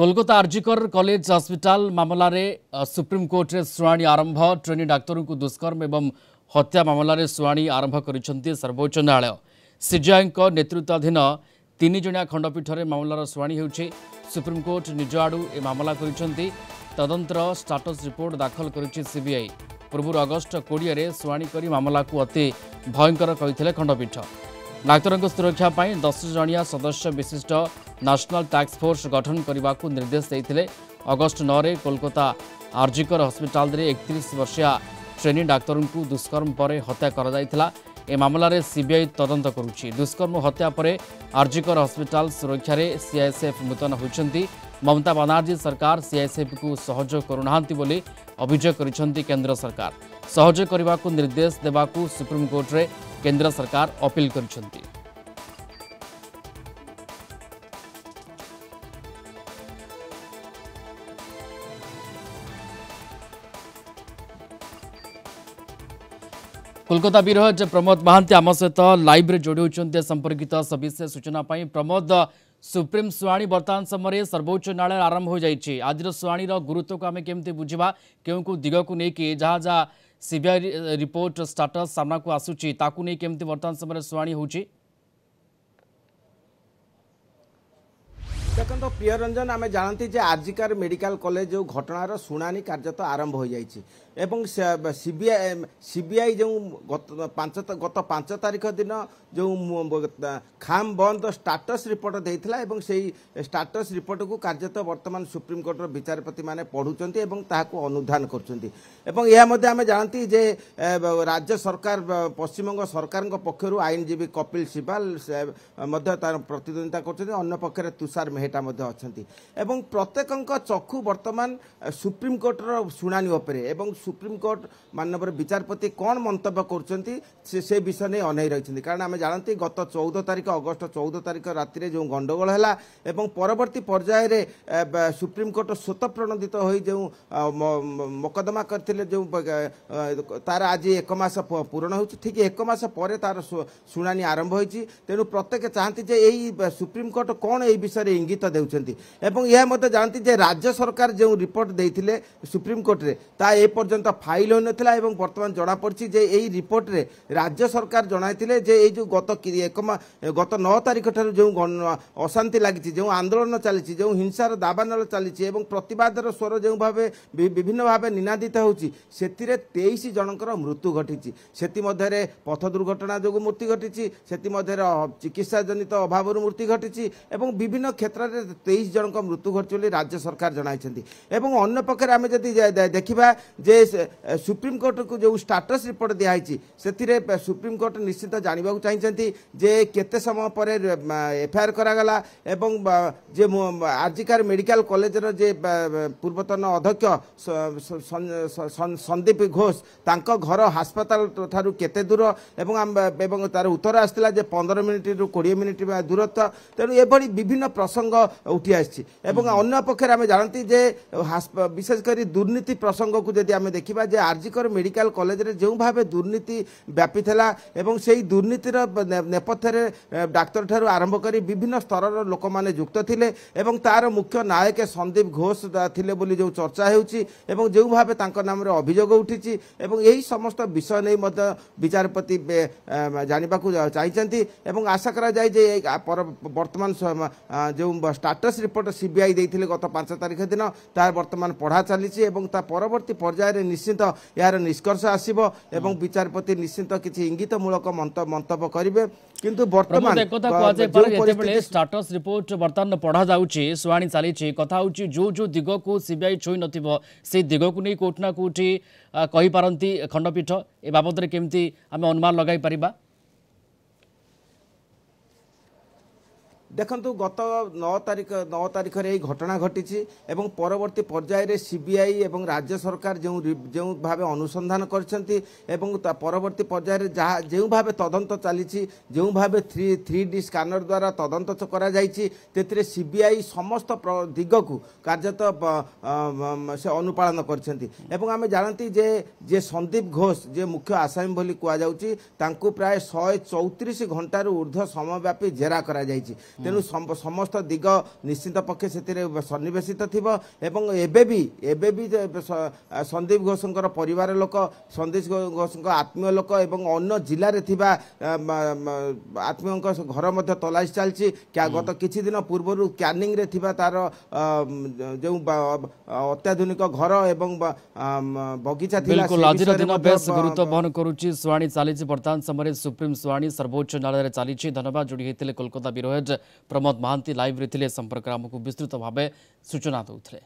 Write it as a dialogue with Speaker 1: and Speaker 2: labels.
Speaker 1: Kolkata RG Kar college hospital मामला रे supreme court रे सुनानी आरंभ। ट्रेनी डाक्तर को दुष्कर्म एवं हत्या मामला रे सुनानी आरंभ करिसेंती सर्वोच्च न्यायालय। सीजेआई नेतृत्वाधीन 3 जणिया खंडपीठ रे मामलार सुनानी हेउछि। सुप्रीम कोर्ट निज आडू ए मामला करिसेंती। तदंतर स्टाटस रिपोर्ट दाखल करिछि सीबीआई। पूर्व अगस्ट 20 रे सुनानी करी मामला को अति भयंकर कहिथिले खंडपीठ। डाक्तर सुरक्षा 10 जणिया सदस्य विशिष्ट नेशनल टास्क फोर्स गठन करने को निर्देश देते। अगस्ट 9 रे कोलकाता आरजीकर हॉस्पिटल रे 31 वर्षीय ट्रेनी डाक्तर को दुष्कर्म पर हत्या कर मामला रे सीबीआई तदंत करुछि। दुष्कर्म हत्या पर आरजीकर हॉस्पिटल सुरक्षा रे सीआईएसएफ मुतयन होइछन्ति। ममता बनर्जी सरकार सीआईएसएफ को सहयोग करुनाहांती बोली अभियोग करिसेंति केंद्र सरकार। सहयोग करने को निर्देश देवाकू सुप्रीम कोर्ट रे केंद्र सरकार अपील करिसेंति। कोलकाता ब्यूरो प्रमोद महांती आम सहित लाइव रे जोड़ी होती संपर्कित सविशेष सूचना पाई। प्रमोद, सुप्रीम सुनानी वर्तमान समय सर्वोच्च न्यायालय आरंभ हो जाइए। आज सुनानी गुरुत्व को आम केमती बुझा क्यों को दिग को लेकिन जहाँ जहाँ सीबीआई रिपोर्ट स्टाटस सामना को आसूची ताकू नहीं केमती वर्तमान समय सुनानी होची।
Speaker 2: देखो प्रिय रंजन, आम जानती जे आरजीकर मेडिकल कॉलेज जो घटनार शुणानी कार्य तो आरंभ हो जाइए। सीबीआई जो गत 5 तारिख दिन जो खाम बंद स्टाटस रिपोर्ट देइथिला एवं सेही स्टाटस रिपोर्ट को कार्यत वर्तमान सुप्रीम कोर्टर विचारपति माने पढ़ुचंती एवं ताहाको अनुधान करचंती। एवं यह मध्ये आमे जानती जे राज्य सरकार पश्चिमबंग सरकार पक्षरु आईनजीवी कपिल सिबाल मध्ये तार प्रतिद्वंदिता करचंती। अन्य पक्षरे तुषार मेहटा मध्ये अछंती एवं प्रत्येकक चक्षु वर्तमान सुप्रीम कोर्टर शुणानी उपरे एवं सुप्रीम कोर्ट माननीय विचारपति कौन मंतव्य करचंती से विषय नहीं अनै रहिछंती। कारण आमे जानती गत 14 तारिख अगस्ट 14 तारिख राति जो गंडगोल है एवं परवर्ती पर्याय रे सुप्रीम कोर्ट स्वतः प्रणोदित हो जो मोकदमा करथिले जो तार आज 1 मास पूर्ण हो ठीक 1 मास पर तार शुणानी आरंभ होइछि। तेणु प्रत्येक चाहती जे यही सुप्रीम कोर्ट कौन यही विषय इंगित देउछंती एवं यह मते जानती जे राज्य सरकार जो रिपोर्ट देइथिले सुप्रीम कोर्ट रे ता ए पर्यंत फाइल हो नथिला एवं वर्तमान जणा पड़छि जे एही रिपोर्ट रे राज्य सरकार जणाइथिले जे ए जो गत 9 तारिख ठार जो अशांति लगी जो आंदोलन चली जो हिंसार दाबानल चली एवं प्रतिवादर स्वर जो भाव विभिन्न भाव निनादित होती 23 जनकर मृत्यु घटी। से पथ दुर्घटना जो मृत्यु घटी से चिकित्सा जनित अभाव मृत्यु घटी एवं विभिन्न क्षेत्र में 23 जनक मृत्यु घटी राज्य सरकार जनाई। अन्य पक्षे आम जदि देखा जे सुप्रीम कोर्ट को जो स्टाटस रिपोर्ट दिखाई से सुप्रीम कोर्ट निश्चित जानवा चाहिए जे केते समय पर एफआईआर करागला एवं जे आरजीकर मेडिकल कॉलेज जे पूर्वतन अध्यक्ष संदीप घोष तांको घर हास्पताल ठारू केते दूर एवं तार उत्तर आसला जे 15 मिनिट रु 20 मिनिट दूरत्व। तेणु एभली विभिन्न प्रसंग उठी आछि एवं अन्य पक्षरे आमे जानती जे विशेषकर दुर्नीति प्रसंग को यदि आमे देखिबा जे आरजीकर मेडिकल कॉलेज रे जो भावे दुर्नीति व्यापी थिला एवं सेही दुर्नीतिर नेपथ्य डाक्तर ठारू आरंभ करी विभिन्न स्तर लोक माने युक्त थिले एवं तार मुख्य नायक संदीप घोष थिले बोली जो चर्चा हेउची एवं जो भावे तांको नाम रे अभियोग उठिची एवं यही समस्त विषय नै मध्य विचारपति जानिबा को चाहिचंती एवं आशा करा जाय जे वर्तमान जो स्टाटस रिपोर्ट सीबीआई देथिले गत 5 तारिख दिन तार वर्तमान पढ़ा चलीची एवं ता परवर्ती पर्याय रे निश्चित यार निष्कर्ष आसीबो एवं विचारपति निश्चित किछि इंगित मूलक मंतव्य करिवे। किंतु वर्तमान
Speaker 1: स्टाटस रिपोर्ट वर्तमान पढ़ा जाउची सुहानी चली कथा होची जो दिग को सीबीआई छुई नथिबो से दिग को नहीं कोट ना कोठी कहि पारंती खंडपीठ ए बाबद रे केमती आमे अनुमान लगाई परिबा।
Speaker 2: देखंतु गत 9 तारिख रे घटना घटी एवं परवर्ती पर्याय रे सीबीआई एवं राज्य सरकार जो भाव अनुसंधान करछंती एवं परवर्ती पर्याय रे जो भाव तदंत चली जो भाव 3D स्कैनर द्वारा तदंत करा जायछि तेतिरे सीबीआई समस्त दिग को कार्यत से अनुपालन करछंती एवं आमे जानती जे संदीप घोष जे मुख्य आसामी बोली कुआ जाउछि तांकु प्राय 134 घंटार ऊर्ध्व समयव्यापी जेरा करा जायछि तेणु समस्त दिग निश्चित पक्षे से सन्निवेशित थिबो एवं एबेबी संदीप घोषकर परिवार लोक संदीप घोष आत्मीय लोक एवं अन्य जिले में थिबा आत्मीय घर मध्य तलाशी चलछि क्या गत किछि दिन पूर्व कैनिंग रे थिबा तार जो अत्याधुनिक घर एवं बगीचा थिला
Speaker 1: बिल्कुल आज दिन बेस गुरुत्व बहन करुच्ची शुणी चली बर्तमान समय सुप्रीम शुणी सर्वोच्च न्यायालय चली धन्यवाद जोड़ी होते Kolkata bureau head Pramod Mohanty live रे संपर्क आमको विस्तृत भाव सूचना दूसरे।